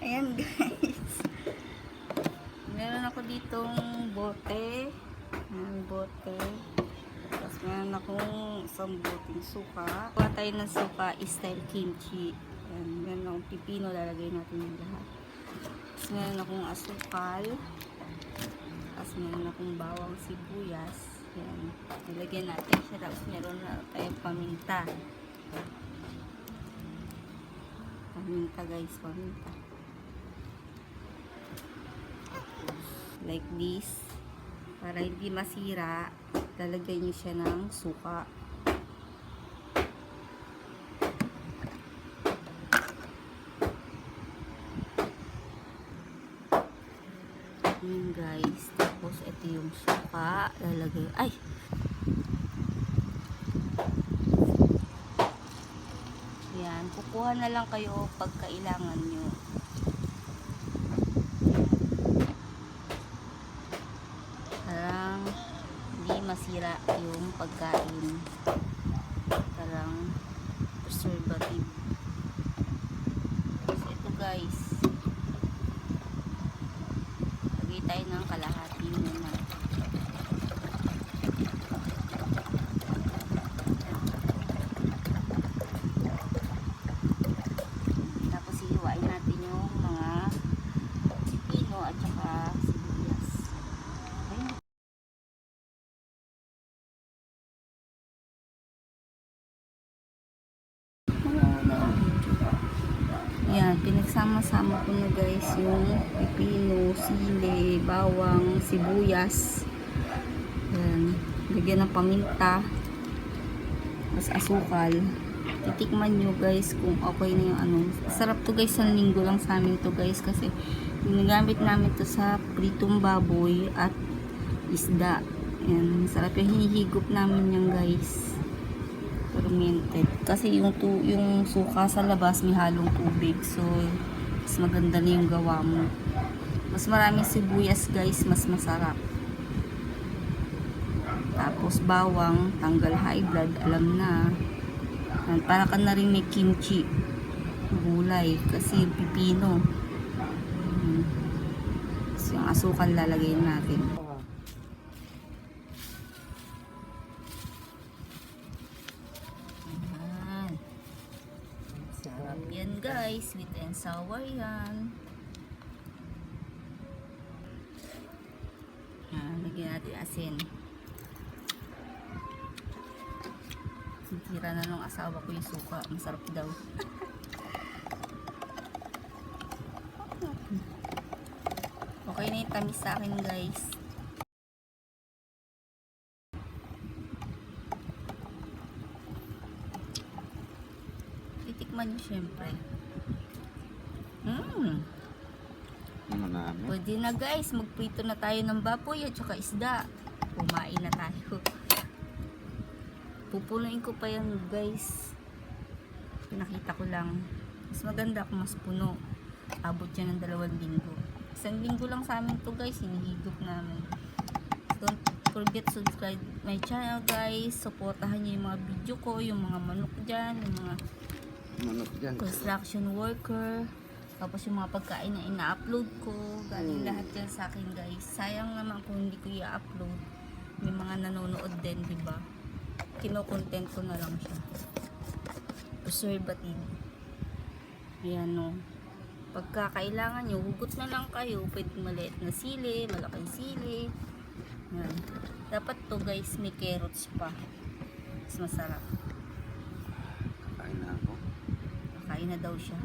Ayan guys. Meron ako ditong bote. Ayan, bote. Tapos meron akong isang boteng suka. Kuha tayo ng suka, style kimchi. Ayan, meron akong pipino. Lalagay natin yung lahat. Tapos meron akong asukal. Tapos meron akong bawang sibuyas. Ayan, nilagyan natin siya. Tapos meron na tayong paminta. Paminta guys, paminta. Like this. Para hindi masira, lalagay niyo siya ng suka. Ayan guys. Tapos ito yung suka. Lalagay. Ay! Ayan. Kukuha na lang kayo pag kailangan nyo. Parang hindi masira yung pagkain. Parang preservative. So ito guys. Lagay tayo ng kalahati muna. Tapos ihiwain natin yung mga pipino at saka sibuyas. Ayun. Yan, pinagsama-sama ko na guys yung pipino, sili, bawang, sibuyas. Yan, lagyan ng paminta. Tapos asukal. Titikman nyo guys kung okay na yung ano. Sarap to guys, sa linggo lang sa amin to guys kasi ginagamit namin to sa pritong baboy at isda. Yan, sarap yung hinihigop namin yung guys. Fermented. Kasi yung suka sa labas may halong tubig. So, mas maganda na yung gawa mo. Mas maraming sibuyas guys, mas masarap. Tapos bawang, tanggal high blood, alam na. Para ka na rin may kimchi. Gulay. Kasi yung pipino. So, yung asukal lalagay natin. Sarap yan guys, sweet and sour yan. Lagyan natin asin. Sintira na nung asawa ko yung suka, masarap daw. Okay na yung tamis sa akin guys. Titikman nyo syempre. Pwede na guys, magprito na tayo ng baboy at saka isda. Kumain na tayo. Pupunuin ko pa yan guys. Pinakita ko lang. Mas maganda kung mas puno. Abot yan ng 2 linggo. 1 linggo lang sa amin to guys, hinihigop namin. Don't forget to subscribe my channel guys. Supportahan nyo yung mga video ko, yung mga manok dyan, yung mga construction worker. Tapos yung mga pagkain na ina-upload ko, galing lahat yan sa akin guys. Sayang naman kung hindi ko i-upload. May mga nanonood din, diba? Kino-content ko na lang siya. Preservative. Ayan no. Pagka kailangan nyo, hugot na lang kayo. Pwede maliit na sili, malaking sili. Ayan. Dapat to guys, may carrots pa. Mas masarap. Kain na ako. Kain na daw siya.